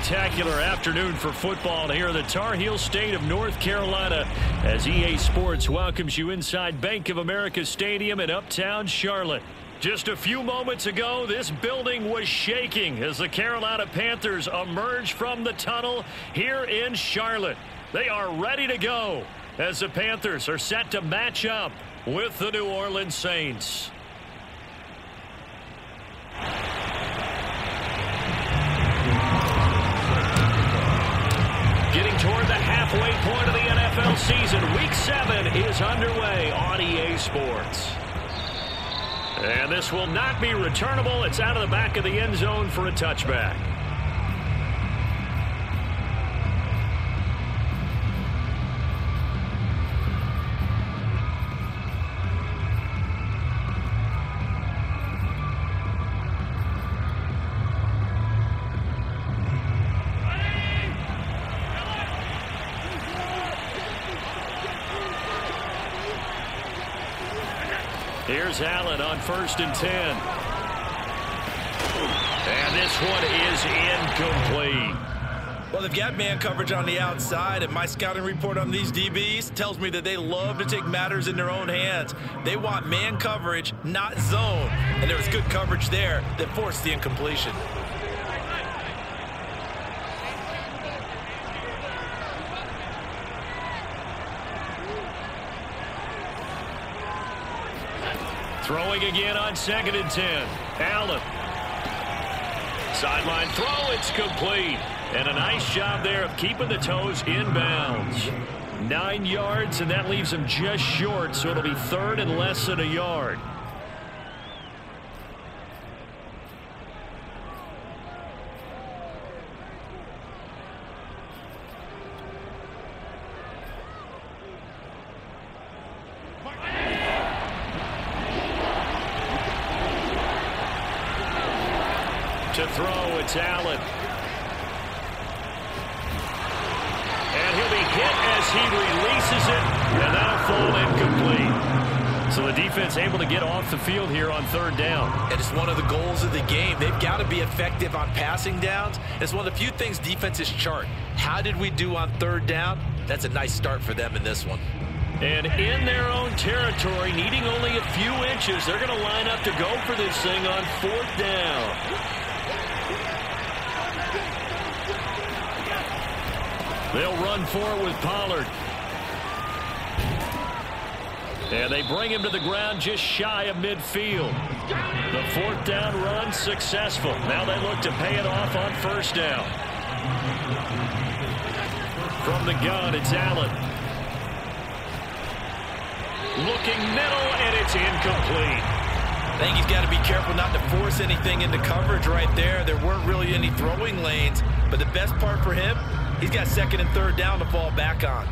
spectacular afternoon for football here in the Tar Heel state of North Carolina as EA Sports welcomes you inside Bank of America Stadium in uptown Charlotte. Just a few moments ago, this building was shaking as the Carolina Panthers emerged from the tunnel here in Charlotte. They are ready to go as the Panthers are set to match up with the New Orleans Saints. Getting toward the halfway point of the NFL season, Week 7 is underway on EA Sports. And this will not be returnable. It's out of the back of the end zone for a touchback. Here's Allen on 1st and 10. And this one is incomplete. Well, they've got man coverage on the outside, and my scouting report on these DBs tells me that they love to take matters in their own hands. They want man coverage, not zone. And there was good coverage there that forced the incompletion. Throwing again on 2nd and 10. Allen. Sideline throw, it's complete. And a nice job there of keeping the toes in bounds. 9 yards, and that leaves him just short, so it'll be 3rd and less than a yard. To throw, it's Allen. And he'll be hit as he releases it, and that'll fall incomplete. So the defense able to get off the field here on 3rd down. And it's one of the goals of the game. They've got to be effective on passing downs. It's one of the few things defenses chart. How did we do on 3rd down? That's a nice start for them in this one. And in their own territory, needing only a few inches, they're going to line up to go for this thing on 4th down. They'll run for it with Pollard. And they bring him to the ground just shy of midfield. The 4th down run successful. Now they look to pay it off on 1st down. From the gun, it's Allen. Looking middle, and it's incomplete. I think he's got to be careful not to force anything into coverage right there. There weren't really any throwing lanes, but the best part for him, he's got 2nd and 3rd down to fall back on.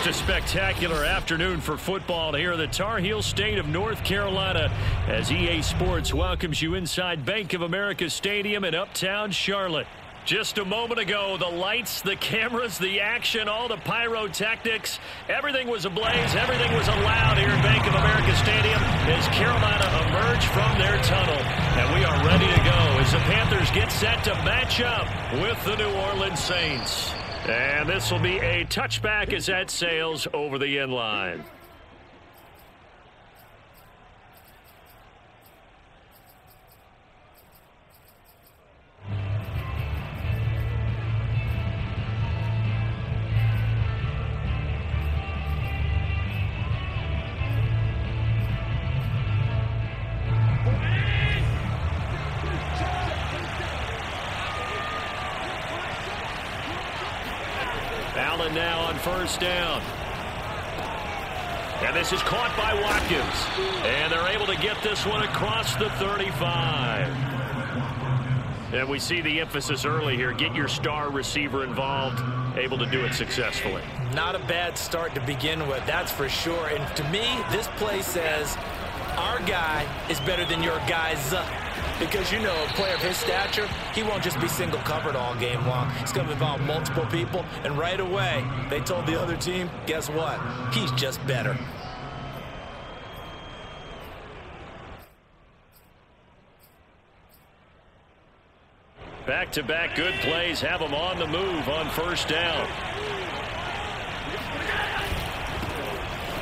A spectacular afternoon for football here in the Tar Heel state of North Carolina as EA Sports welcomes you inside Bank of America Stadium in uptown Charlotte. Just a moment ago, the lights, the cameras, the action, all the pyrotechnics, everything was ablaze, everything was allowed here at Bank of America Stadium as Carolina emerged from their tunnel. And we are ready to go as the Panthers get set to match up with the New Orleans Saints. And this will be a touchback as that sails over the end line. Allen now on first down. And this is caught by Watkins. And they're able to get this one across the 35. And we see the emphasis early here. Get your star receiver involved. Able to do it successfully. Not a bad start to begin with, that's for sure. And to me, this play says our guy is better than your guys. Because, you know, a player of his stature, he won't just be single covered all game long. He's going to involve multiple people. And right away, they told the other team, guess what? He's just better. Back-to-back good plays have them on the move on first down.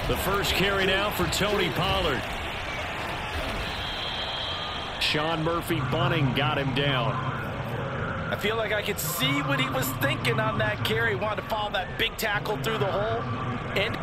The first carry now for Tony Pollard. Sean Murphy Bunting got him down. I feel like I could see what he was thinking on that carry. He wanted to follow that big tackle through the hole. And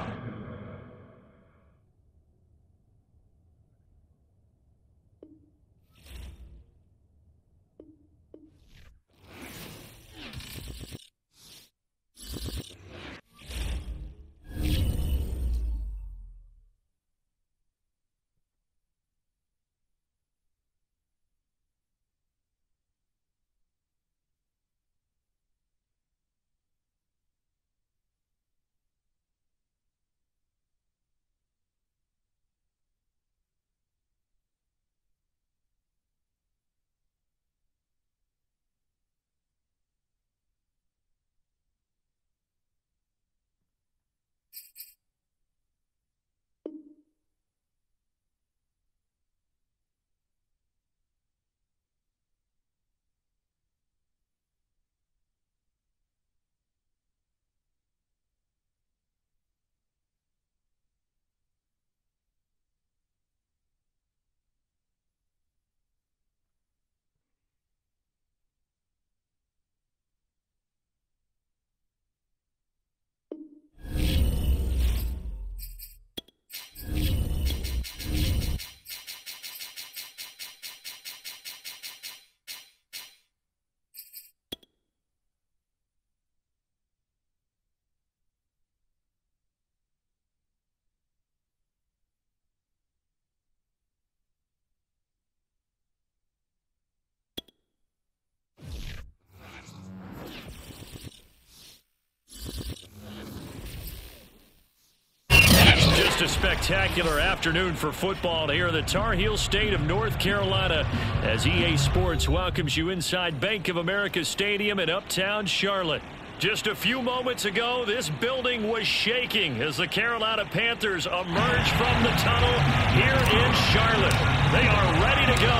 a spectacular afternoon for football here in the Tar Heel state of North Carolina as EA Sports welcomes you inside Bank of America Stadium in Uptown Charlotte. Just a few moments ago, this building was shaking as the Carolina Panthers emerge from the tunnel here in Charlotte. They are ready to go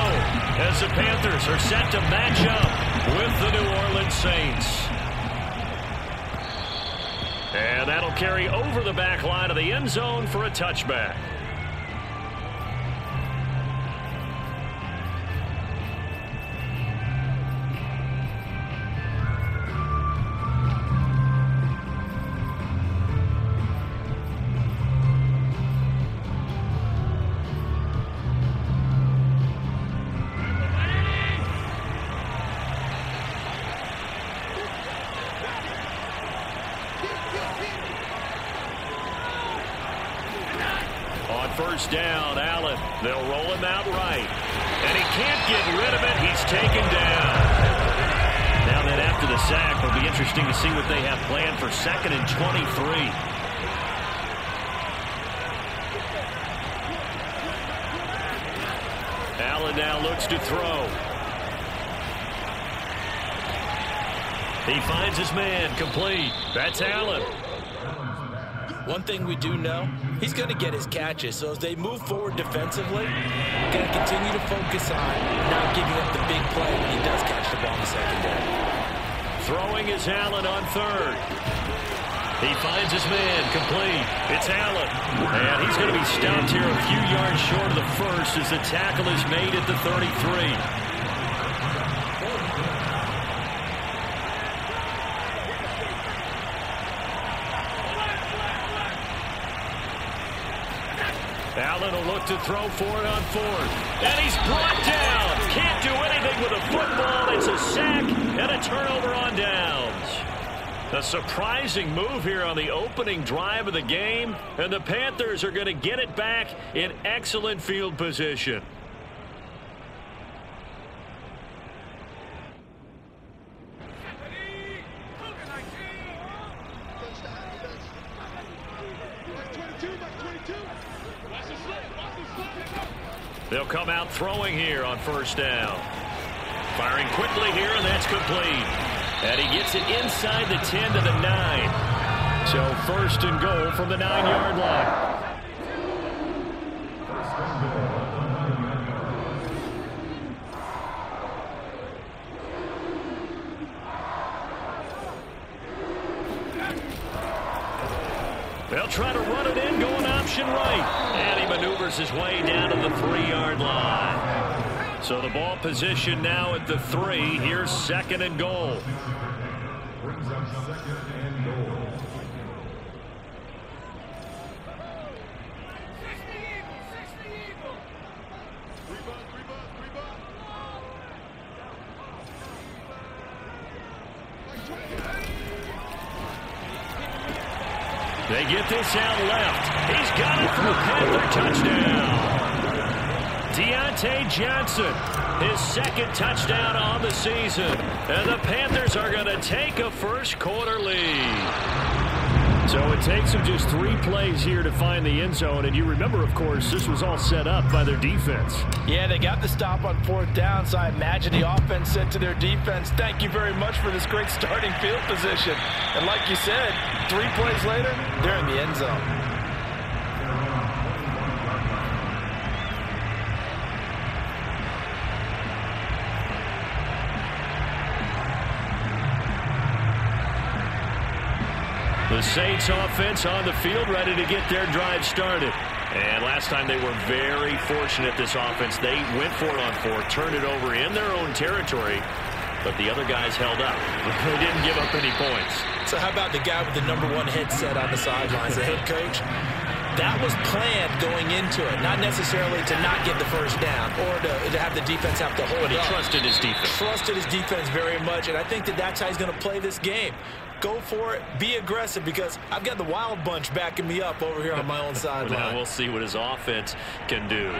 as the Panthers are set to match up with the New Orleans Saints. And that'll carry over the back line of the end zone for a touchback. First down, Allen. They'll roll him out right. And he can't get rid of it. He's taken down. Now then after the sack, it'll be interesting to see what they have planned for 2nd and 23. Allen now looks to throw. He finds his man, complete. That's Allen. One thing we do know, he's going to get his catches. So as they move forward defensively, going to continue to focus on not giving up the big play when he does catch the ball in the secondary. Throwing is Allen on third. He finds his man, complete. It's Allen. And he's going to be stopped here a few yards short of the first as the tackle is made at the 33. Allen will look to throw for it on fourth. And he's brought down. Can't do anything with a football. It's a sack and a turnover on downs. A surprising move here on the opening drive of the game. And the Panthers are going to get it back in excellent field position. They'll come out throwing here on first down. Firing quickly here, and that's complete. And he gets it inside the 10 to the 9. So first and goal from the 9-yard line. They'll try to run it in, going option right. And he maneuvers his way down to the 3-yard line. So the ball position now at the 3. Here's second and goal. Brings up second and goal. They get this out left. He's got it for a Panther touchdown. Deontay Johnson, his second touchdown on the season. And the Panthers are going to take a first quarter lead. So it takes them just 3 plays here to find the end zone. And you remember, of course, this was all set up by their defense. Yeah, they got the stop on fourth down, so I imagine the offense said to their defense, thank you very much for this great starting field position. And like you said, 3 plays later, they're in the end zone. The Saints offense on the field, ready to get their drive started. And last time they were very fortunate, this offense. They went for it on 4, turned it over in their own territory, but the other guys held up. They didn't give up any points. So how about the guy with the #1 headset on the sidelines, the head coach? That was planned going into it, not necessarily to not get the first down or to have the defense have to hold But he up. trusted his defense. Trusted his defense very much, and I think that's how he's going to play this game. Go for it, be aggressive, because I've got the wild bunch backing me up over here on my own sideline. Now we'll see what his offense can do.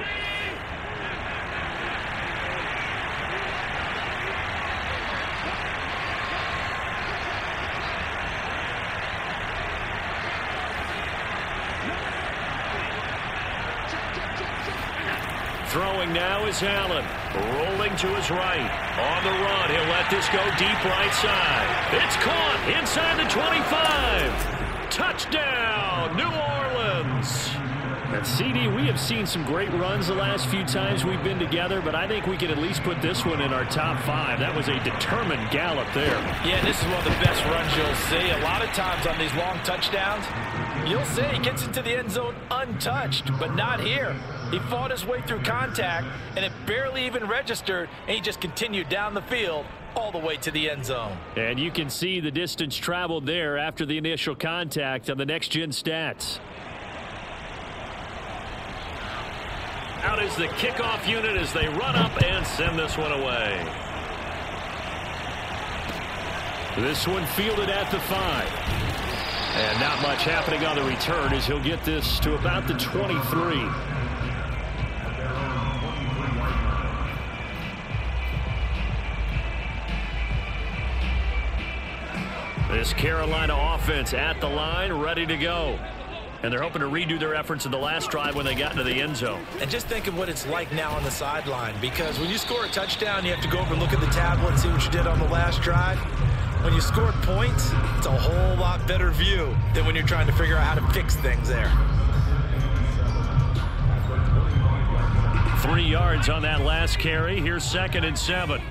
Throwing now is Allen. Rolling to his right. On the run. He'll let this go deep right side. It's caught inside the 25. Touchdown, New Orleans. And CD, we have seen some great runs the last few times we've been together, but I think we can at least put this one in our top 5. That was a determined gallop there. Yeah, this is one of the best runs you'll see. A lot of times on these long touchdowns, you'll see he gets into the end zone untouched, but not here. He fought his way through contact, and it barely even registered, and he just continued down the field all the way to the end zone. And you can see the distance traveled there after the initial contact on the next-gen stats. Out is the kickoff unit as they run up and send this one away. This one fielded at the 5. And not much happening on the return as he'll get this to about the 23. This Carolina offense at the line, ready to go. And they're hoping to redo their efforts in the last drive when they got into the end zone. And just think of what it's like now on the sideline, because when you score a touchdown, you have to go over and look at the tablet and see what you did on the last drive. When you score points, it's a whole lot better view than when you're trying to figure out how to fix things there. 3 yards on that last carry. Here's 2nd and 7.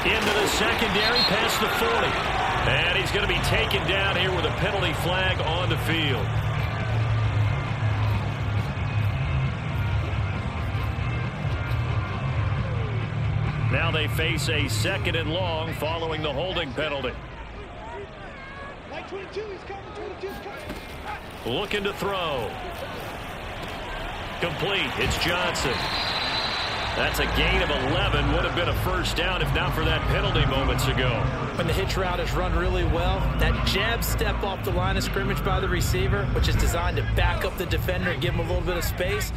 Into the secondary, past the 40. And he's going to be taken down here with a penalty flag on the field. Now they face a 2nd and long following the holding penalty. Looking to throw. Complete. It's Johnson. That's a gain of 11. Would have been a first down if not for that penalty moments ago. When the hitch route is run really well, that jab step off the line of scrimmage by the receiver, which is designed to back up the defender and give him a little bit of space,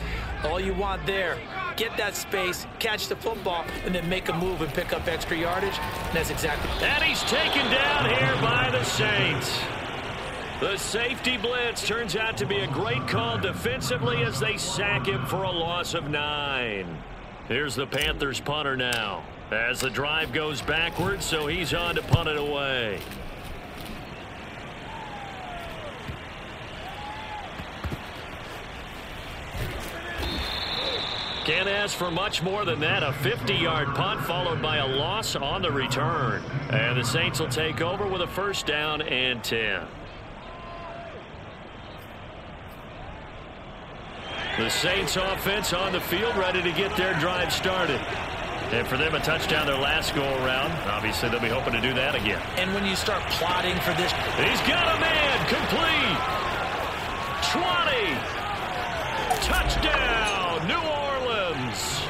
all you want there, get that space, catch the football, and then make a move and pick up extra yardage. And that's exactly. And he's taken down here by the Saints. The safety blitz turns out to be a great call defensively as they sack him for a loss of 9. Here's the Panthers punter now as the drive goes backwards, so he's on to punt it away. Can't ask for much more than that. A 50-yard punt followed by a loss on the return. And the Saints will take over with a first down and 10. The Saints offense on the field, ready to get their drive started. And for them, a touchdown their last go-around. Obviously, they'll be hoping to do that again. And when you start plotting for this. He's got a man. Complete. 20. Touchdown, New Orleans.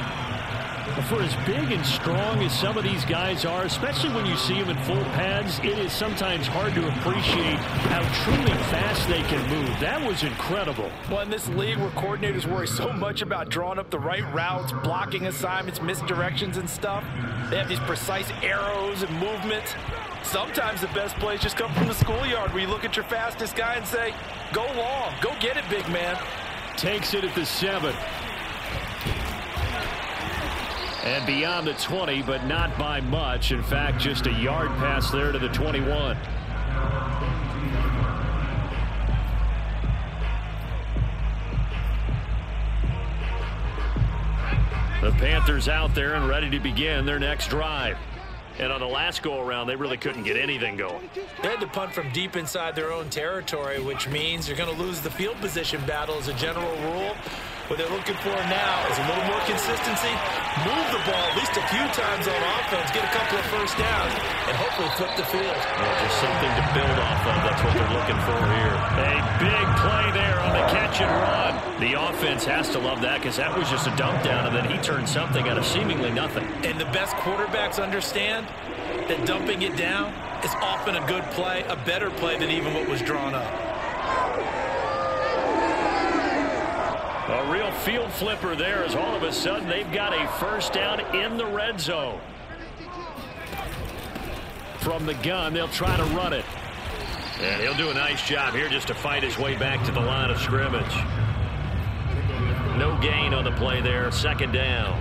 For as big and strong as some of these guys are, especially when you see them in full pads, it is sometimes hard to appreciate how truly fast they can move. That was incredible. Well, in this league where coordinators worry so much about drawing up the right routes, blocking assignments, misdirections and stuff, they have these precise arrows and movements. Sometimes the best plays just come from the schoolyard where you look at your fastest guy and say, go long, go get it, big man. Takes it at the 7. And beyond the 20, but not by much. In fact, just a yard pass there to the 21. The Panthers out there and ready to begin their next drive. And on the last go-around, they really couldn't get anything going. They had to punt from deep inside their own territory, which means you're going to lose the field position battle as a general rule. What they're looking for now is a little more consistency, move the ball at least a few times on offense, get a couple of first downs, and hopefully flip the field. Well, just something to build off of. That's what they're looking for here. A big play there on the catch and run. The offense has to love that because that was just a dump down, and then he turned something out of seemingly nothing. And the best quarterbacks understand that dumping it down is often a good play, a better play than even what was drawn up. A real field flipper there as all of a sudden they've got a first down in the red zone. From the gun, they'll try to run it. And he'll do a nice job here just to fight his way back to the line of scrimmage. No gain on the play there, second down.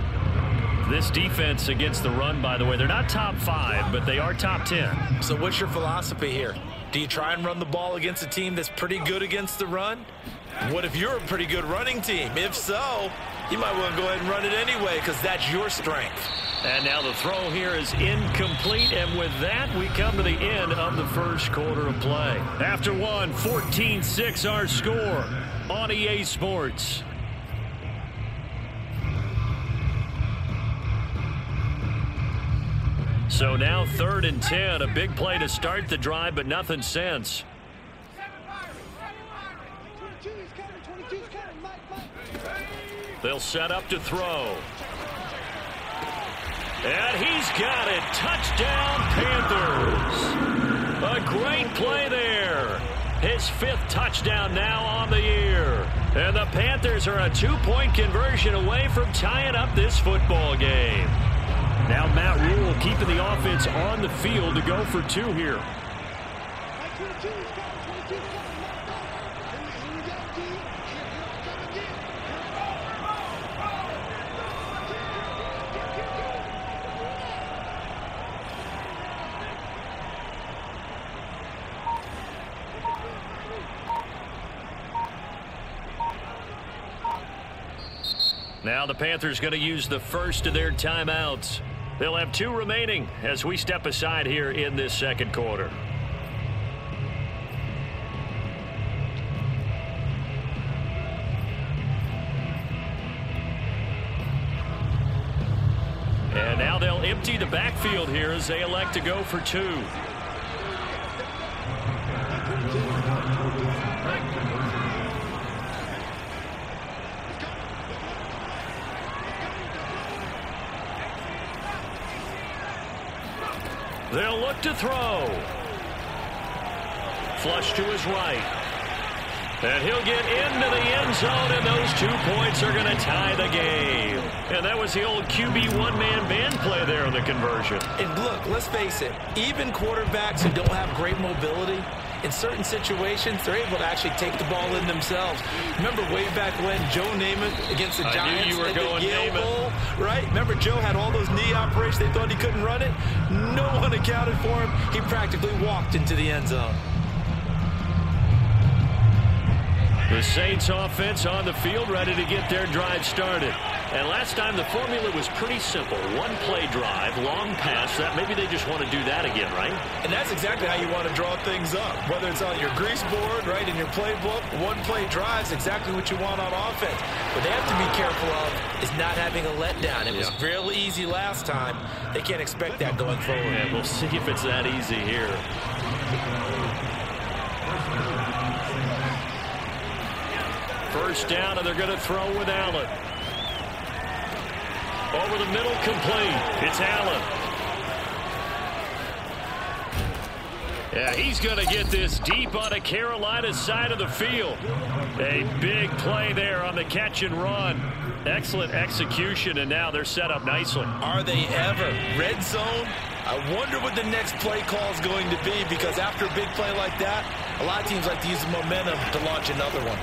This defense against the run, by the way, they're not top 5, but they are top 10. So what's your philosophy here? Do you try and run the ball against a team that's pretty good against the run? What if you're a pretty good running team? If so, you might want to go ahead and run it anyway because that's your strength. And now the throw here is incomplete, and with that, we come to the end of the first quarter of play. After one, 14-6 our score on EA Sports. So now 3rd and 10, a big play to start the drive, but nothing since. They'll set up to throw. And he's got it. Touchdown, Panthers. A great play there. His 5th touchdown now on the year. And the Panthers are a 2-point conversion away from tying up this football game. Now Matt Rule keeping the offense on the field to go for 2 here. Now the Panthers going to use the first of their timeouts. They'll have 2 remaining as we step aside here in this second quarter. And now they'll empty the backfield here as they elect to go for 2. They'll look to throw. Flush to his right. And he'll get into the end zone, and those 2 points are going to tie the game. And that was the old QB one-man band play there in the conversion. And look, let's face it, even quarterbacks who don't have great mobility, in certain situations, they're able to actually take the ball in themselves. Remember way back when Joe Namath against the Giants knew you were at going the Yale Namath. Bowl, right? Remember Joe had all those knee operations. They thought he couldn't run it. No one accounted for him. He practically walked into the end zone. The Saints offense on the field ready to get their drive started. And last time the formula was pretty simple. 1-play drive, long pass. That maybe they just want to do that again, right? And that's exactly how you want to draw things up. Whether it's on your grease board, right, in your playbook, 1-play drives exactly what you want on offense. What they have to be careful of is not having a letdown. It was real easy last time. They can't expect that going forward. Yeah, we'll see if it's that easy here. First down, and they're going to throw with Allen. Over the middle, complete. It's Allen. Yeah, he's going to get this deep on the Carolina side of the field. A big play there on the catch and run. Excellent execution, and now they're set up nicely. Are they ever? Red zone? I wonder what the next play call is going to be, because after a big play like that, a lot of teams like to use the momentum to launch another one.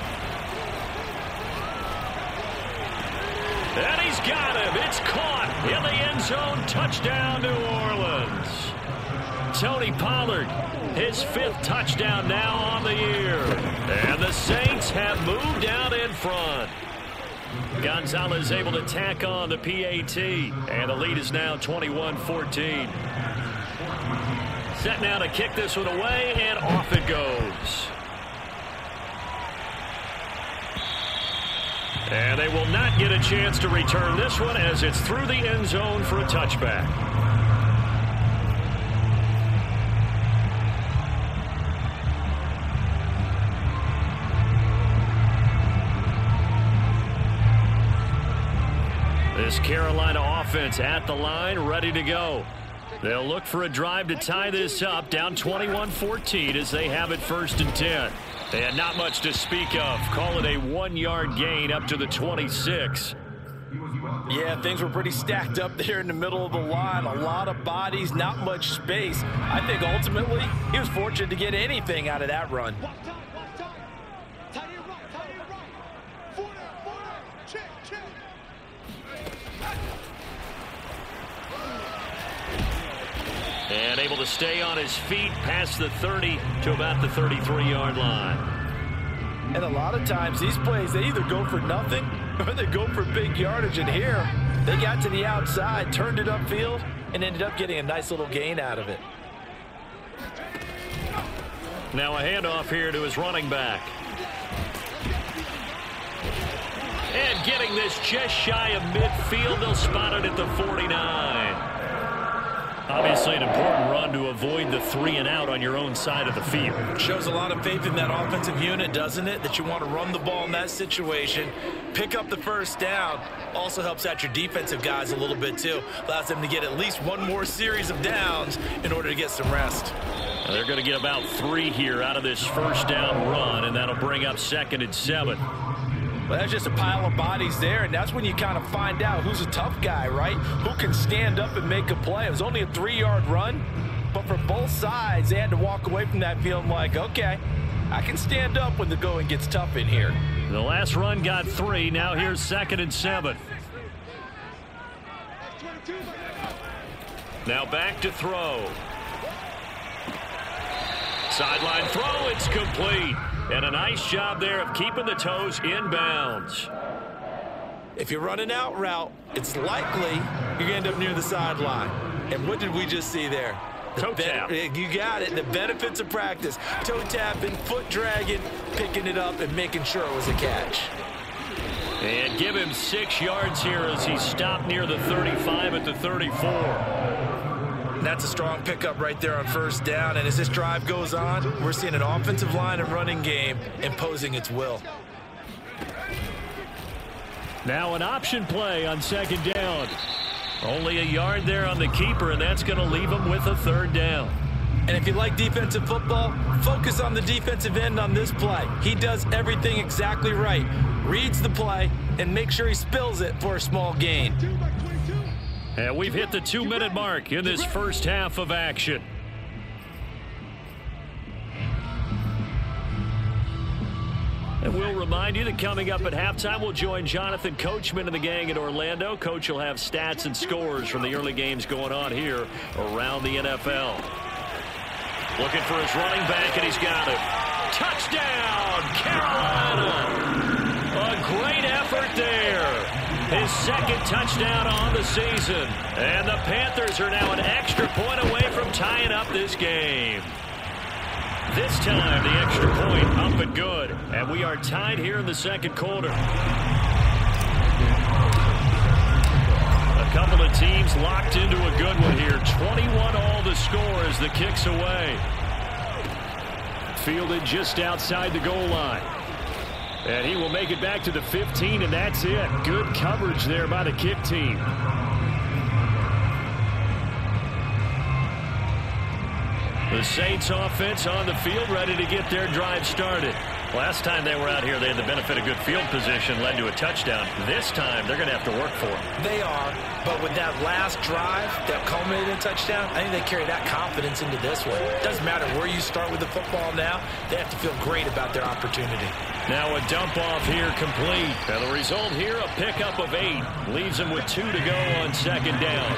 And he's got him. It's caught in the end zone. Touchdown, New Orleans. Tony Pollard, his 5th touchdown now on the year. And the Saints have moved out in front. Gonzalez able to tack on the PAT. And the lead is now 21-14. Set now to kick this one away, and off it goes. And they will not get a chance to return this one as it's through the end zone for a touchback. This Carolina offense at the line, ready to go. They'll look for a drive to tie this up, down 21-14 as they have it 1st and 10. And not much to speak of. Call it a 1-yard gain up to the 26. Yeah, things were pretty stacked up there in the middle of the line. A lot of bodies, not much space. I think ultimately he was fortunate to get anything out of that run. And able to stay on his feet past the 30 to about the 33-yard line. And a lot of times these plays, they either go for nothing or they go for big yardage. And here, they got to the outside, turned it upfield, and ended up getting a nice little gain out of it. Now a handoff here to his running back. And getting this just shy of midfield. They'll spot it at the 49. Obviously an important run to avoid the 3 and out on your own side of the field. Shows a lot of faith in that offensive unit, doesn't it? That you want to run the ball in that situation. Pick up the first down. Also helps out your defensive guys a little bit too. Allows them to get at least one more series of downs in order to get some rest. They're going to get about 3 here out of this first down run, and that'll bring up 2nd and 7. Well, that's just a pile of bodies there, and that's when you kind of find out who's a tough guy, right? Who can stand up and make a play. It was only a 3-yard run, but for both sides, they had to walk away from that feeling like, okay, I can stand up when the going gets tough in here. The last run got 3. Now here's 2nd and 7. Now back to throw. Sideline throw, it's complete. And a nice job there of keeping the toes in bounds. If you're running out route, it's likely you're going to end up near the sideline. And what did we just see there? Toe tap. You got it. The benefits of practice. Toe tapping, foot dragging, picking it up, and making sure it was a catch. And give him 6 yards here as he stopped near the 35 at the 34. And that's a strong pickup right there on 1st down. And as this drive goes on, we're seeing an offensive line and running game imposing its will. Now an option play on 2nd down. Only a yard there on the keeper, and that's going to leave him with a 3rd down. And if you like defensive football, focus on the defensive end on this play. He does everything exactly right. Reads the play and make sure he spills it for a small gain. And we've hit the 2-minute mark in this first half of action. And we'll remind you that coming up at halftime, we'll join Jonathan Coachman and the gang in Orlando. Coach will have stats and scores from the early games going on here around the NFL. Looking for his running back, and he's got it. Touchdown, Carolina! A great effort there. His 2nd touchdown on the season. And the Panthers are now an extra point away from tying up this game. This time, the extra point up and good. And we are tied here in the 2nd quarter. A couple of teams locked into a good one here. 21-all the score as the kick's away. Fielded just outside the goal line. And he will make it back to the 15, and that's it. Good coverage there by the kick team. The Saints offense on the field, ready to get their drive started. Last time they were out here, they had the benefit of good field position, led to a touchdown. This time, they're going to have to work for it. They are, but with that last drive that culminated in a touchdown, I think they carry that confidence into this one. It doesn't matter where you start with the football now. They have to feel great about their opportunity. Now a dump off here complete. And the result here, a pickup of 8. Leaves them with 2 to go on 2nd down.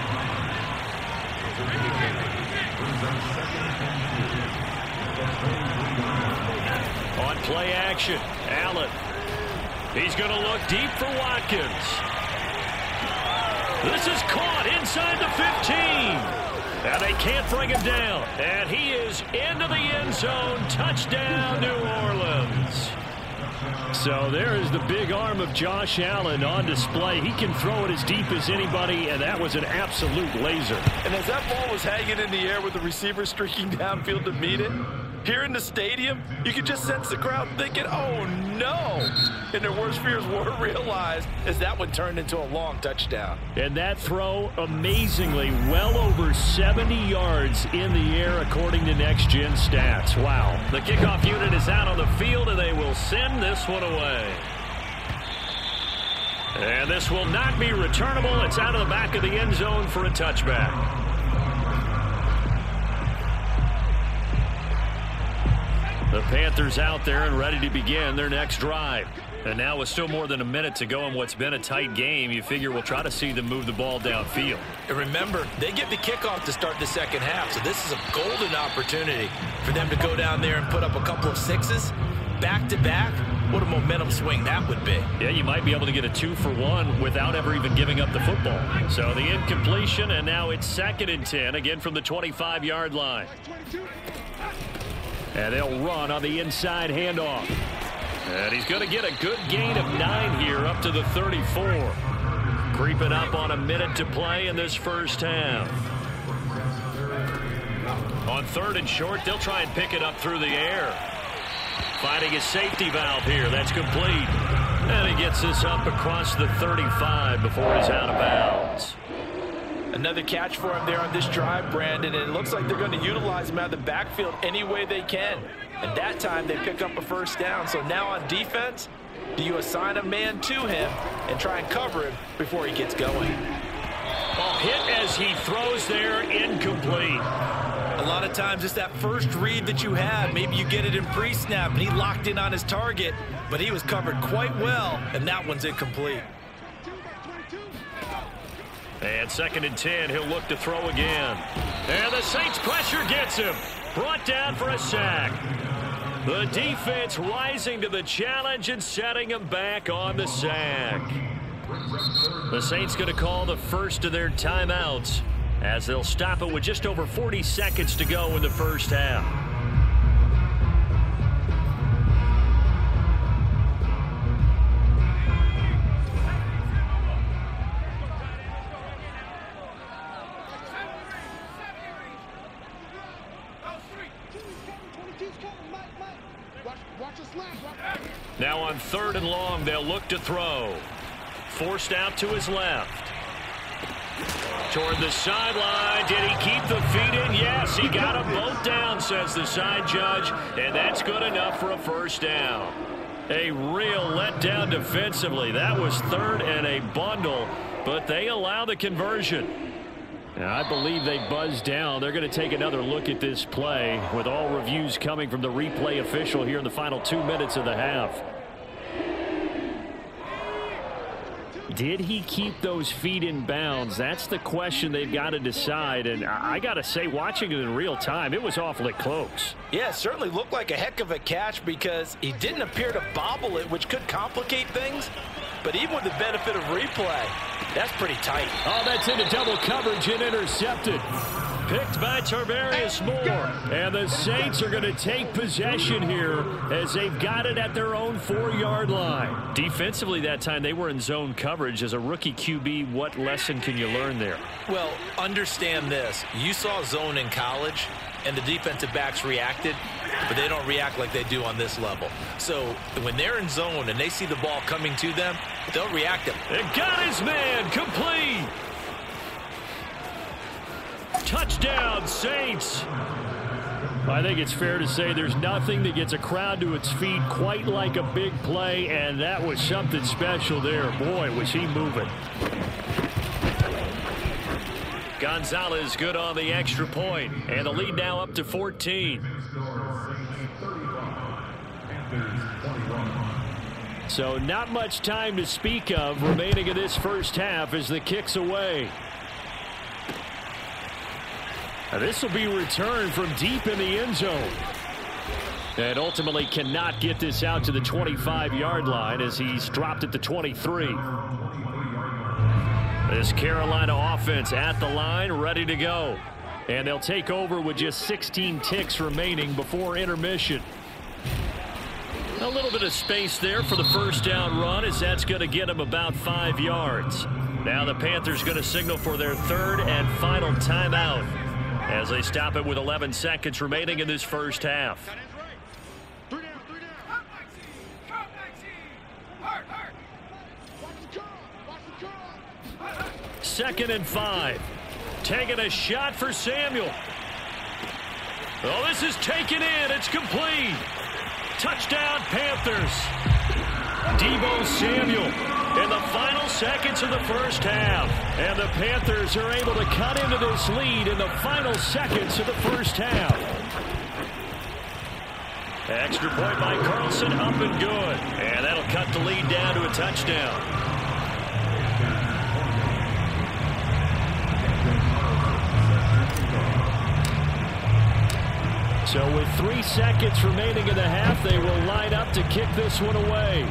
On play action, Allen. He's going to look deep for Watkins. This is caught inside the 15. And they can't bring him down. And he is into the end zone. Touchdown, New Orleans. So there is the big arm of Josh Allen on display. He can throw it as deep as anybody, and that was an absolute laser. And as that ball was hanging in the air with the receiver streaking downfield to meet it, here in the stadium, you could just sense the crowd thinking, oh, no. And their worst fears were realized as that one turned into a long touchdown. And that throw, amazingly, well over 70 yards in the air, according to Next Gen Stats. Wow. The kickoff unit is out on the field, and they will send this one away. And this will not be returnable. It's out of the back of the end zone for a touchback. The Panthers out there and ready to begin their next drive. And now with still more than a minute to go in what's been a tight game, you figure we'll try to see them move the ball downfield. And remember, they get the kickoff to start the 2nd half, so this is a golden opportunity for them to go down there and put up a couple of 6s back-to-back. What a momentum swing that would be. Yeah, you might be able to get a 2-for-1 without ever even giving up the football. So the incompletion, and now it's 2nd and 10, again from the 25-yard line. And they'll run on the inside handoff. And he's going to get a good gain of 9 here up to the 34. Creeping up on a minute to play in this first half. On 3rd and short, they'll try and pick it up through the air. Finding his safety valve here. That's complete. And he gets this up across the 35 before he's out of bounds. Another catch for him there on this drive, Brandon, and it looks like they're going to utilize him out of the backfield any way they can. And that time they pick up a 1st down. So now on defense, do you assign a man to him and try and cover him before he gets going? Hit as he throws there, incomplete. A lot lot of times it's that first read that you had. Maybe you get it in pre-snap, and he locked in on his target, but he was covered quite well, and that one's incomplete. And 2nd and 10, he'll look to throw again. And the Saints pressure gets him. Brought down for a sack. The defense rising to the challenge and setting him back on the sack. The Saints going to call the first of their timeouts as they'll stop it with just over 40 seconds to go in the first half. Now on 3rd and long, they'll look to throw. Forced out to his left. Toward the sideline. Did he keep the feet in? Yes, he got them both down, says the side judge, and that's good enough for a first down. A real letdown defensively. That was 3rd and a bundle, but they allow the conversion. I believe they buzzed down. They're going to take another look at this play with all reviews coming from the replay official here in the final 2 minutes of the half. Did he keep those feet in bounds? That's the question they've got to decide. And I got to say, watching it in real time, it was awfully close. Yeah, it certainly looked like a heck of a catch because he didn't appear to bobble it, which could complicate things. But even with the benefit of replay, that's pretty tight. Oh, that's into double coverage and intercepted. Picked by Tarvarius Moore. And the Saints are going to take possession here as they've got it at their own 4-yard line. Defensively that time, they were in zone coverage. As a rookie QB, what lesson can you learn there? Well, understand this. You saw zone in college, and the defensive backs reacted, but they don't react like they do on this level. So when they're in zone and they see the ball coming to them, they'll react it. And got his man complete. Touchdown, Saints. I think it's fair to say there's nothing that gets a crowd to its feet quite like a big play, and that was something special there. Boy, was he moving. Gonzalez good on the extra point, and the lead now up to 14. So not much time to speak of remaining in this first half as the kick's away. Now this will be returned from deep in the end zone. And ultimately cannot get this out to the 25-yard line as he's dropped at the 23. This Carolina offense at the line, ready to go. And they'll take over with just 16 ticks remaining before intermission. A little bit of space there for the first down run as that's going to get them about 5 yards. Now the Panthers going to signal for their 3rd and final timeout as they stop it with 11 seconds remaining in this first half. 2nd and 5. Taking a shot for Samuel. Oh, this is taken in. It's complete. Touchdown, Panthers. Deebo Samuel in the final seconds of the first half. And the Panthers are able to cut into this lead in the final seconds of the first half. Extra point by Carlson, up and good. And that'll cut the lead down to a touchdown. So with 3 seconds remaining in the half, they will line up to kick this one away.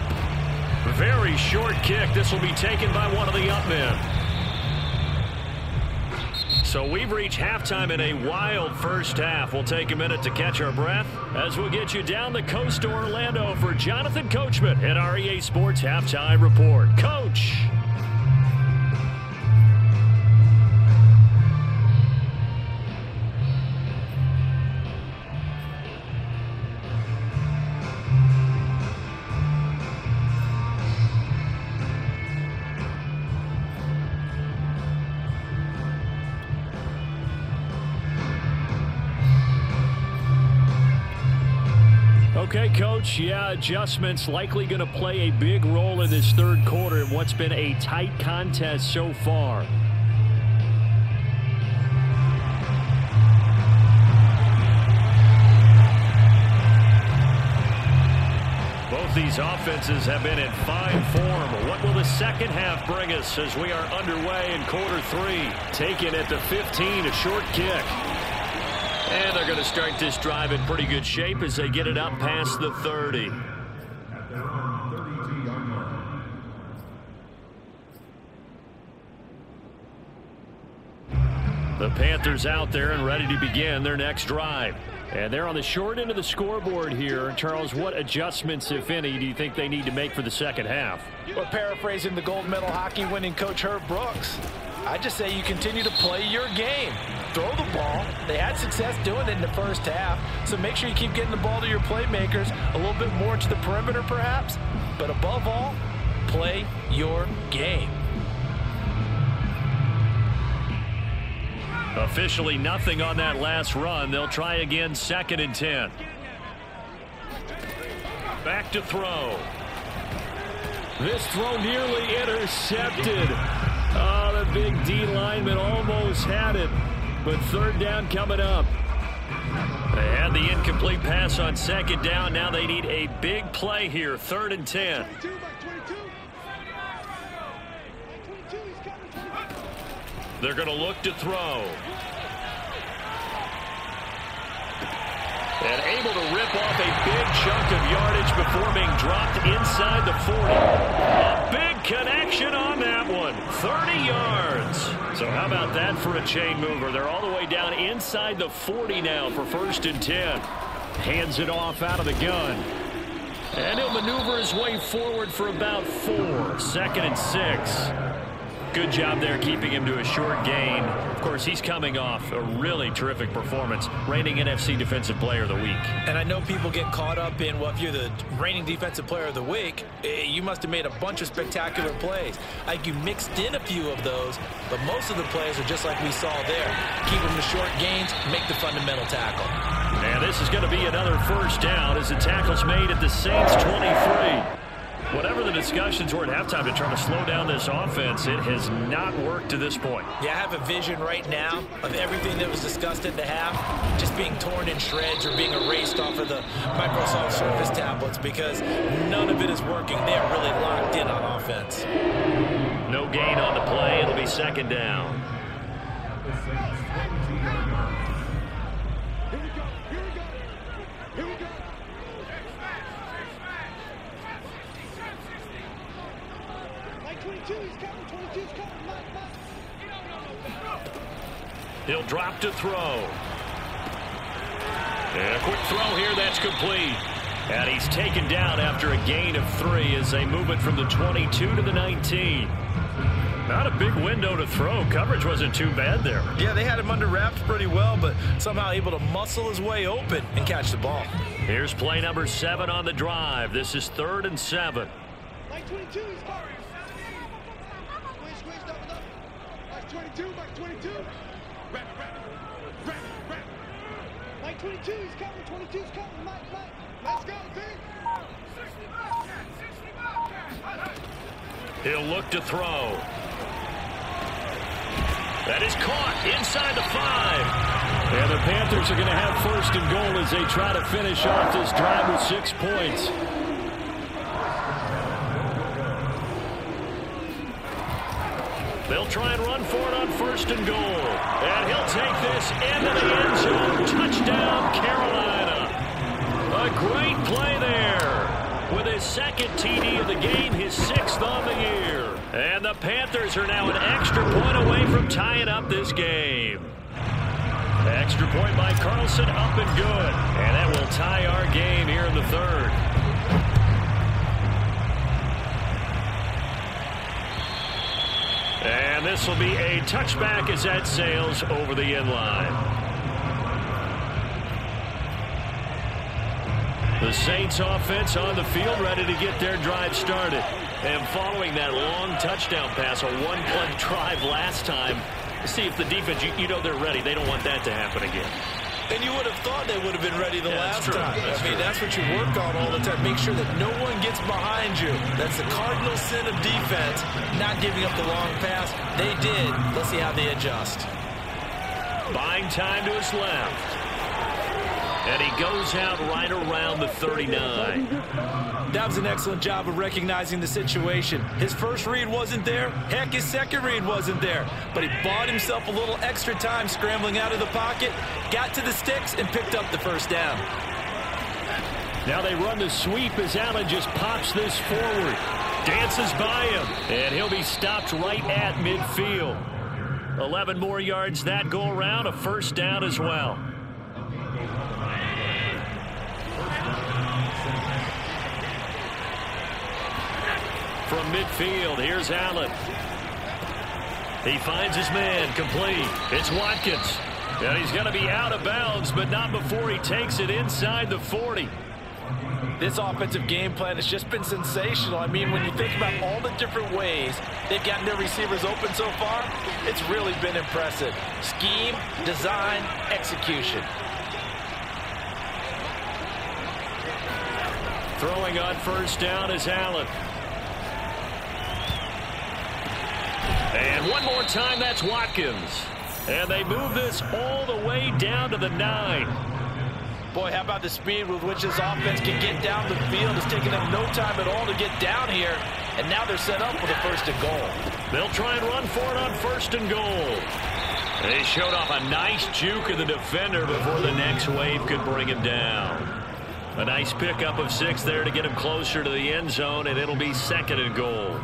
Very short kick. This will be taken by one of the up men. So we've reached halftime in a wild first half. We'll take a minute to catch our breath as we'll get you down the coast to Orlando for Jonathan Coachman at our EA Sports Halftime Report. Coach. Okay, Coach, yeah, adjustments likely going to play a big role in this third quarter in what's been a tight contest so far. these offenses have been in fine form. What will the second half bring us as we are underway in quarter 3? Taken at the 15, a short kick. And they're going to start this drive in pretty good shape as they get it up past the 30. At their own 32-yard line. The Panthers out there and ready to begin their next drive. And they're on the short end of the scoreboard here. Charles, what adjustments, if any, do you think they need to make for the second half? Well, paraphrasing the gold medal hockey winning coach Herb Brooks, I just say you continue to play your game. Throw the ball. They had success doing it in the first half, so make sure you keep getting the ball to your playmakers, a little bit more to the perimeter perhaps, but above all, play your game. Officially nothing on that last run. They'll try again, 2nd and 10. Back to throw. This throw nearly intercepted. Oh, the big D lineman almost had it. But 3rd down coming up. They had the incomplete pass on 2nd down. Now they need a big play here. 3rd and 10. They're going to look to throw. And able to rip off a big chunk of yardage before being dropped inside the 40. A big connection on that one. 30 yards. So how about that for a chain mover? They're all the way down inside the 40 now for 1st and 10. Hands it off out of the gun. And he'll maneuver his way forward for about 4. 2nd and 6. Good job there keeping him to a short gain. Of course, he's coming off a really terrific performance, reigning NFC Defensive Player of the Week. And I know people get caught up in, well, if you're the reigning Defensive Player of the Week, you must have made a bunch of spectacular plays. I think you mixed in a few of those, but most of the plays are just like we saw there. Keep them to short gains, make the fundamental tackle. And this is going to be another 1st down as the tackle's made at the Saints 23. Whatever the discussions were at halftime to try to slow down this offense, it has not worked to this point. Yeah, I have a vision right now of everything that was discussed at the half just being torn in shreds or being erased off of the Microsoft Surface tablets because none of it is working. They are really locked in on offense. No gain on the play. It'll be 2nd down. The Saints 22-yard line. Here we go. Here we go. Like 22, he's coming. 22's coming. He'll drop to throw. And a quick throw here. That's complete. And he's taken down after a gain of 3 as they move it from the 22 to the 19. Not a big window to throw. Coverage wasn't too bad there. Yeah, they had him under wraps pretty well, but somehow able to muscle his way open and catch the ball. Here's play number 7 on the drive. This is 3rd and 7. Like 22, he's coming. Squeeze, double up. Like 22, like 22. Rap. Like 22, he's coming. 22's coming. Mike. Let's go, team. He'll look to throw. That is caught inside the 5. And the Panthers are going to have 1st and goal as they try to finish off this drive with 6 points. They'll try and run for it on 1st and goal. And he'll take this into the end zone. Touchdown, Carolina. A great play there. With his 2nd TD of the game, his 6th on the year. And the Panthers are now an extra point away from tying up this game. Extra point by Carlson, up and good. And that will tie our game here in the 3rd. And this will be a touchback as that sails over the end line. The Saints offense on the field ready to get their drive started. And following that long touchdown pass, a 1-play drive last time, see if the defense, you know they're ready. They don't want that to happen again. And you would have thought they would have been ready the last time. That's true. That's what you work on all the time. Make sure that no one gets behind you. That's the cardinal sin of defense, not giving up the long pass. They did. Let's see how they adjust. Buying time to his left. And he goes out right around the 39. That was an excellent job of recognizing the situation. His first read wasn't there. Heck, his second read wasn't there. But he bought himself a little extra time scrambling out of the pocket, got to the sticks, and picked up the first down. Now they run the sweep as Allen just pops this forward. Dances by him, and he'll be stopped right at midfield. 11 more yards that go around, a first down as well. From midfield, here's Allen. He finds his man, complete. It's Watkins. And he's going to be out of bounds, but not before he takes it inside the 40. This offensive game plan has just been sensational. I mean, when you think about all the different ways they've gotten their receivers open so far, it's really been impressive. Scheme, design, execution. Throwing on first down is Allen. And one more time, that's Watkins. And they move this all the way down to the 9. Boy, how about the speed with which this offense can get down the field? It's taken them no time at all to get down here. And now they're set up for the first and goal. They'll try and run for it on first and goal. They showed off a nice juke of the defender before the next wave could bring him down. A nice pickup of 6 there to get him closer to the end zone, and it'll be second and goal.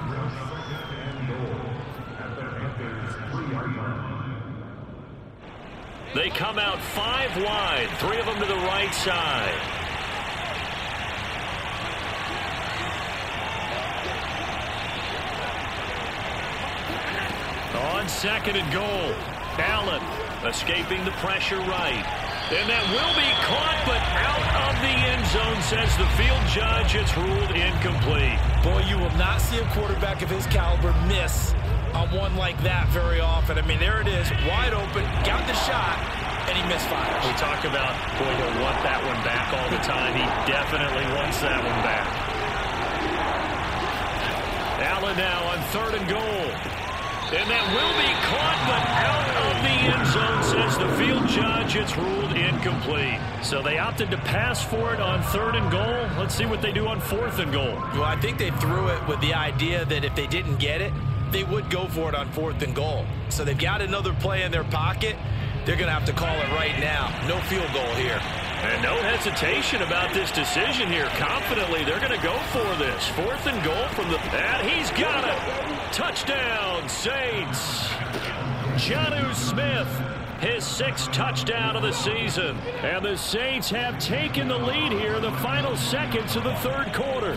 They come out 5 wide, 3 of them to the right side. On second and goal, Allen escaping the pressure right. And that will be caught, but out of the end zone, says the field judge. It's ruled incomplete. Boy, you will not see a quarterback of his caliber miss on one like that very often. I mean, there it is, wide open, got the shot, and he misfires. We talk about, boy, he'll want that one back all the time. He definitely wants that one back. Allen now on third and goal. And that will be caught, but out of the end zone, says the field judge. It's ruled incomplete. So they opted to pass for it on third and goal. Let's see what they do on fourth and goal. Well, I think they threw it with the idea that if they didn't get it, they would go for it on fourth and goal. So they've got another play in their pocket. They're going to have to call it right now. No field goal here. And no hesitation about this decision here. Confidently, they're going to go for this. Fourth and goal from the... And he's got it. Touchdown, Saints. Jonnu Smith, his 6th touchdown of the season. And the Saints have taken the lead here in the final seconds of the third quarter.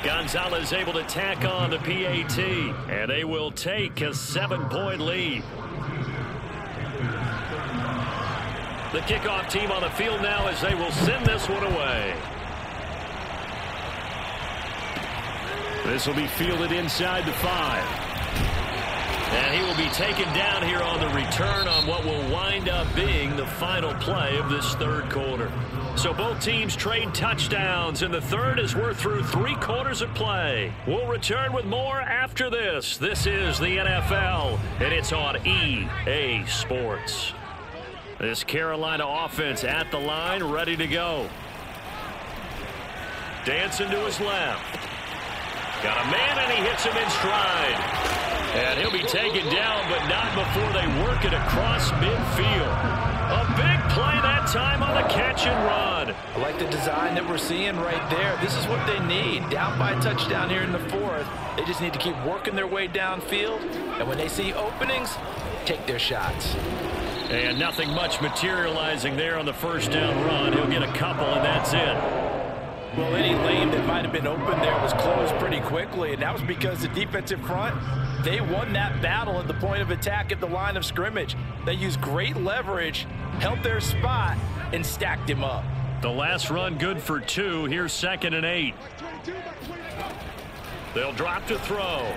Gonzalez able to tack on the PAT, and they will take a 7-point lead. The kickoff team on the field now as they will send this one away. This will be fielded inside the 5. And he will be taken down here on the return on what will wind up being the final play of this third quarter. So both teams trade touchdowns in the third as we're through 3 quarters of play. We'll return with more after this. This is the NFL, and it's on EA Sports. This Carolina offense at the line, ready to go. Dancing to his left. Got a man, and he hits him in stride. And he'll be taken down, but not before they work it across midfield. A big play that time on the catch and run. I like the design that we're seeing right there. This is what they need. Down by a touchdown here in the 4th. They just need to keep working their way downfield. And when they see openings, take their shots. And nothing much materializing there on the first down run. He'll get a couple, and that's it. Well, any lane that might have been open there was closed pretty quickly, and that was because the defensive front, they won that battle at the point of attack at the line of scrimmage. They used great leverage, held their spot, and stacked him up. The last run good for 2. Here's 2nd and 8. They'll drop to throw.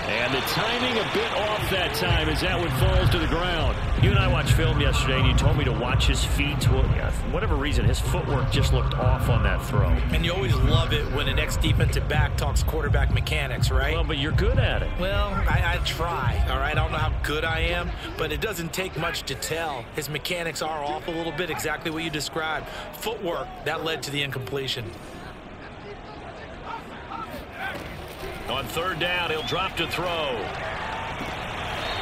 And the timing a bit off that time as that one falls to the ground. You and I watched film yesterday, and you told me to watch his feet. Well, yeah, for whatever reason, his footwork just looked off on that throw. And you always love it when an ex-defensive back talks quarterback mechanics, right? Well, but you're good at it. Well, I try, all right? I don't know how good I am, but it doesn't take much to tell. His mechanics are off a little bit, exactly what you described. Footwork, that led to the incompletion. On third down, he'll drop to throw.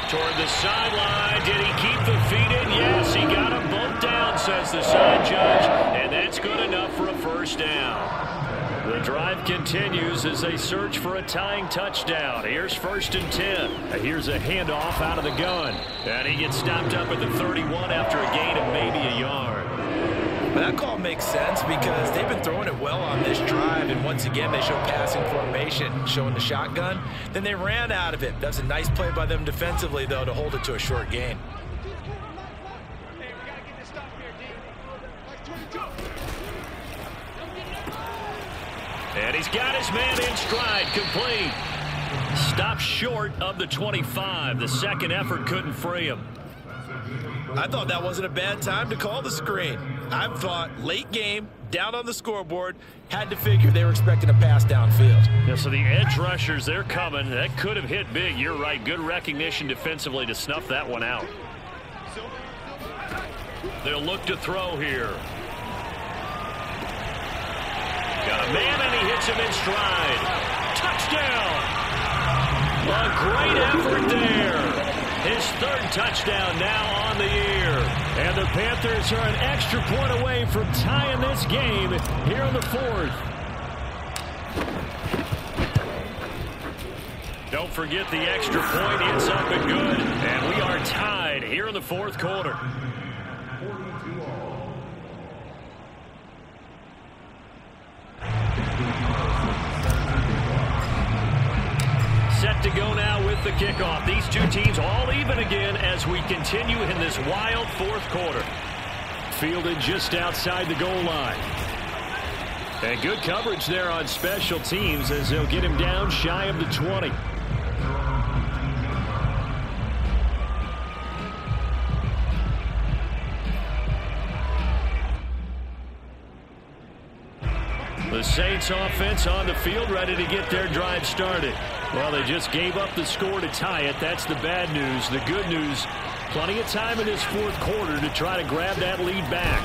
Toward the sideline. Did he keep the feet in? Yes, he got him both down, says the side judge. And that's good enough for a first down. The drive continues as they search for a tying touchdown. Here's 1st and 10. Here's a handoff out of the gun. And he gets stopped up at the 31 after a gain of maybe a yard. That call makes sense because they've been throwing it well on this drive, and once again they show passing formation, showing the shotgun. Then they ran out of it. That's a nice play by them defensively, though, to hold it to a short gain. And he's got his man in stride, complete. Stopped short of the 25. The second effort couldn't free him. I thought that wasn't a bad time to call the screen. I thought late game, down on the scoreboard, had to figure they were expecting a pass downfield. Yeah, so the edge rushers, they're coming. That could have hit big. You're right. Good recognition defensively to snuff that one out. They'll look to throw here. Got a man, and he hits him in stride. Touchdown! A great effort there. His third touchdown now on the year. And the Panthers are an extra point away from tying this game here in the fourth. Don't forget the extra point. It's up and good. And we are tied here in the fourth quarter. Set to go now with the kickoff. These two teams all even again as we continue in this wild fourth quarter. Fielded just outside the goal line. And good coverage there on special teams as they'll get him down shy of the 20. The Saints offense on the field, ready to get their drive started. Well, they just gave up the score to tie it. That's the bad news. The good news, plenty of time in this fourth quarter to try to grab that lead back.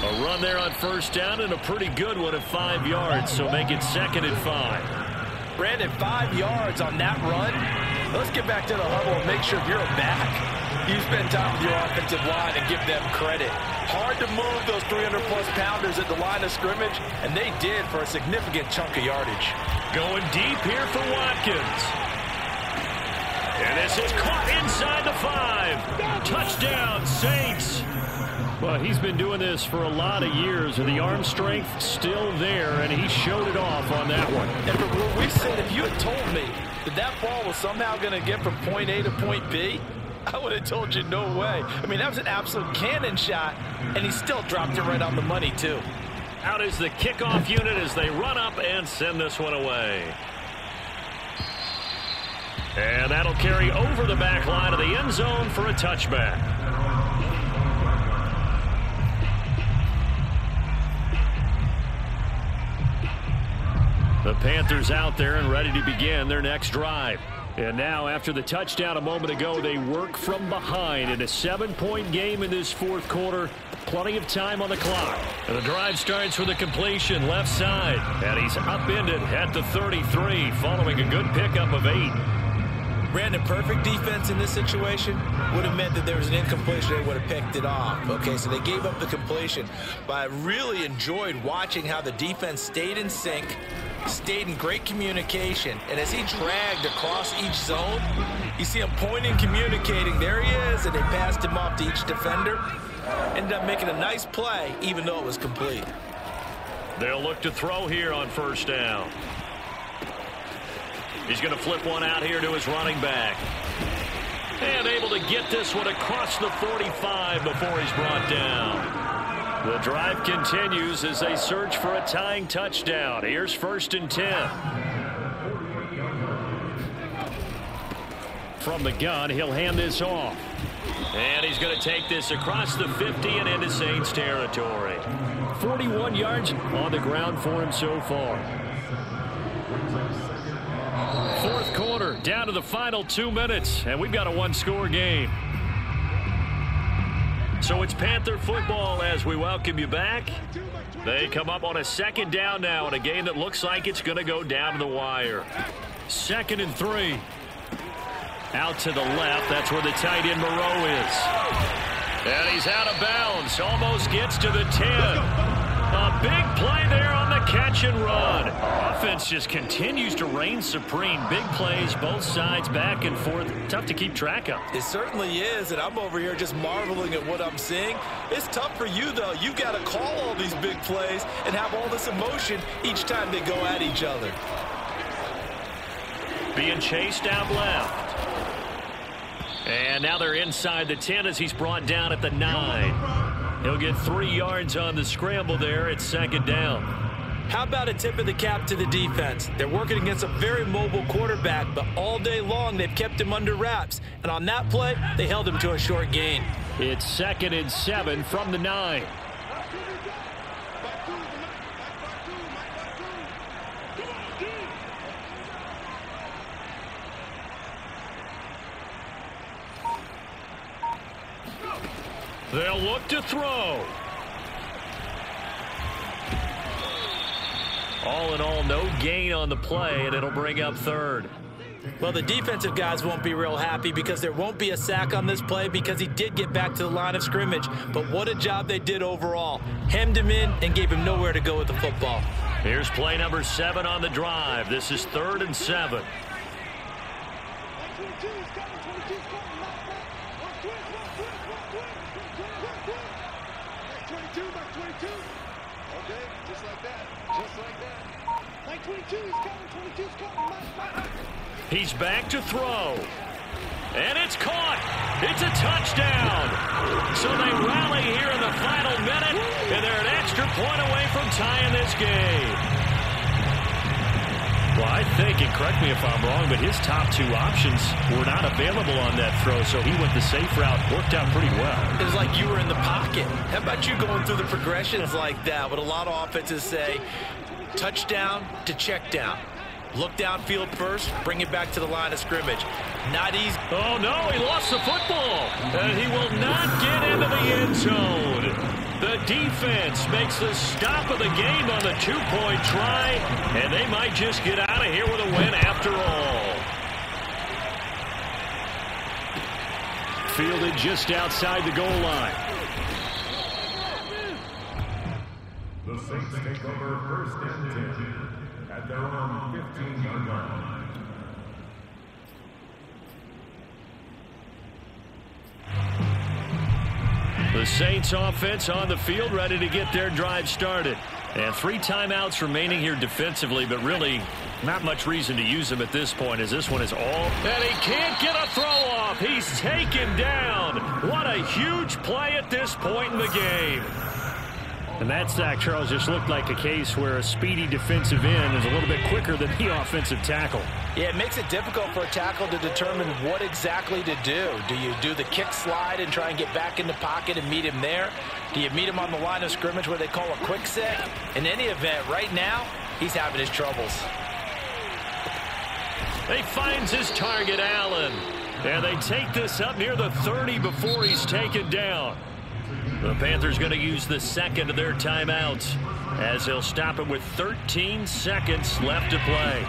A run there on first down and a pretty good one at 5 yards, so make it 2nd and 5. Brandon, 5 yards on that run. Let's get back to the huddle and make sure you're back. You spend time with your offensive line and give them credit. Hard to move those 300-plus pounders at the line of scrimmage, and they did for a significant chunk of yardage. Going deep here for Watkins. And this is caught inside the 5. Touchdown, Saints. Well, he's been doing this for a lot of years, and the arm strength still there, and he showed it off on that one. And from where we said, if you had told me that ball was somehow going to get from point A to point B, I would have told you no way. I mean, that was an absolute cannon shot, and he still dropped it right on the money, too. Out is the kickoff unit as they run up and send this one away. And that'll carry over the back line of the end zone for a touchback. The Panthers out there and ready to begin their next drive. And now, after the touchdown a moment ago, they work from behind in a 7-point game in this fourth quarter. Plenty of time on the clock. And the drive starts with a completion left side. And he's upended at the 33 following a good pickup of 8. Brandon, perfect defense in this situation would have meant that there was an incompletion. They would have picked it off. Okay, so they gave up the completion. But I really enjoyed watching how the defense stayed in sync, stayed in great communication, and as he dragged across each zone, you see him pointing, communicating. There he is, and they passed him off to each defender. Ended up making a nice play, even though it was complete. They'll look to throw here on first down. He's going to flip one out here to his running back. And able to get this one across the 45 before he's brought down. The drive continues as they search for a tying touchdown. Here's 1st and 10. from the gun. He'll hand this off. And he's going to take this across the 50 and into Saints territory. 41 yards on the ground for him so far. Fourth quarter, down to the final 2 minutes, and we've got a one-score game. So it's Panther football as we welcome you back. They come up on a second down now in a game that looks like it's going to go down to the wire. 2nd and 3. Out to the left. That's where the tight end Moreau is. And he's out of bounds. Almost gets to the 10. A big play there on the catch and run. Offense just continues to reign supreme. Big plays, both sides, back and forth. Tough to keep track of. It certainly is, and I'm over here just marveling at what I'm seeing. It's tough for you, though. You've got to call all these big plays and have all this emotion each time they go at each other. Being chased out left. And now they're inside the 10 as he's brought down at the 9. He'll get 3 yards on the scramble there at 2nd down. How about a tip of the cap to the defense? They're working against a very mobile quarterback, but all day long they've kept him under wraps. And on that play, they held him to a short gain. It's 2nd and 7 from the 9. They'll look to throw. All in all, no gain on the play, and it'll bring up 3rd. Well, the defensive guys won't be real happy because there won't be a sack on this play because he did get back to the line of scrimmage. But what a job they did overall. Hemmed him in and gave him nowhere to go with the football. Here's play number 7 on the drive. This is 3rd and 7. He's back to throw. And it's caught. It's a touchdown. So they rally here in the final minute, and they're an extra point away from tying this game. Well, I think, and correct me if I'm wrong, but his top 2 options were not available on that throw, so he went the safe route. Worked out pretty well. It was like you were in the pocket. How about you going through the progressions like that? What a lot of offenses say, touchdown to check down. Look downfield first, bring it back to the line of scrimmage. Not easy. Oh, no, he lost the football. And he will not get into the end zone. The defense makes the stop of the game on the 2-point try, and they might just get out of here with a win after all. Fielded just outside the goal line. The Saints take over 1st and 10 at their own 15-yard line. The Saints offense on the field, ready to get their drive started. And 3 timeouts remaining here defensively, but really not much reason to use them at this point, as this one is all. And he can't get a throw off. He's taken down. What a huge play at this point in the game. And that sack, Charles, just looked like a case where a speedy defensive end is a little bit quicker than the offensive tackle. Yeah, it makes it difficult for a tackle to determine what exactly to do. Do you do the kick slide and try and get back in the pocket and meet him there? Do you meet him on the line of scrimmage where they call a quick set? In any event, right now, he's having his troubles. He finds his target, Allen. And they take this up near the 30 before he's taken down. The Panthers going to use the 2nd of their timeouts as they'll stop it with 13 seconds left to play.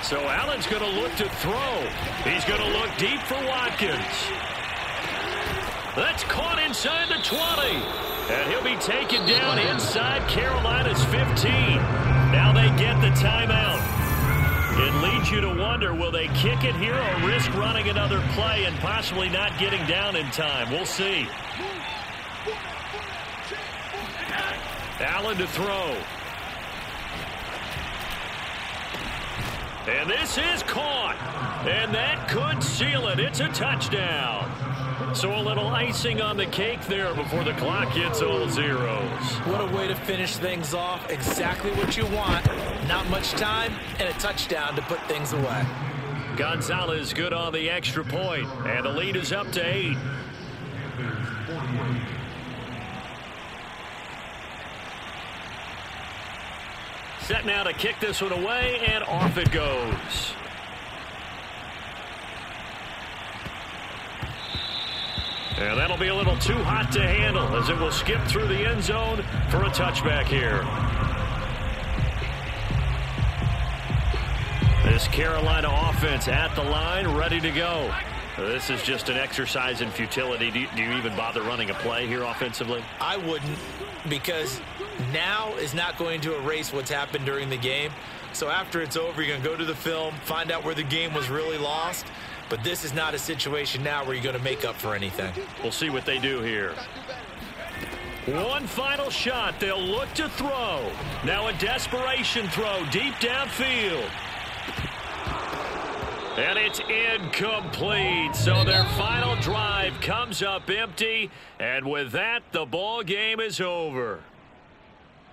So Allen's going to look to throw. He's going to look deep for Watkins. That's caught inside the 20. And he'll be taken down inside Carolina's 15. Now they get the timeout. It leads you to wonder, will they kick it here or risk running another play and possibly not getting down in time? We'll see. Allen to throw. And this is caught. And that could seal it. It's a touchdown. So a little icing on the cake there before the clock hits all zeros. What a way to finish things off. Exactly what you want. Not much time and a touchdown to put things away. Gonzalez good on the extra point, and the lead is up to 8. Set now to kick this one away, and off it goes. And that'll be a little too hot to handle as it will skip through the end zone for a touchback here. This Carolina offense at the line, ready to go. This is just an exercise in futility. Do you even bother running a play here offensively? I wouldn't, because now is not going to erase what's happened during the game. So after it's over, you're going to go to the film, find out where the game was really lost. But this is not a situation now where you're going to make up for anything. We'll see what they do here. One final shot. They'll look to throw. Now a desperation throw deep downfield. And it's incomplete. So their final drive comes up empty. And with that, the ball game is over.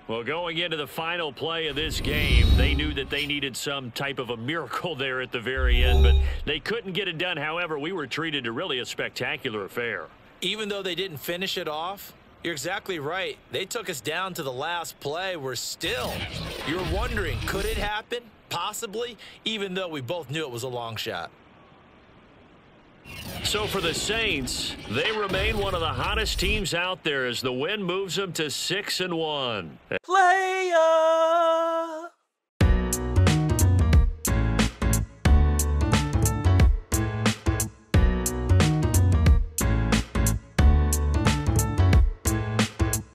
Well, going into the final play of this game, they knew that they needed some type of a miracle there at the very end, but they couldn't get it done. However, we were treated to really a spectacular affair. Even though they didn't finish it off, you're exactly right. They took us down to the last play. You're wondering, could it happen? Possibly, even though we both knew it was a long shot. So for the Saints, they remain one of the hottest teams out there as the win moves them to 6-1. Play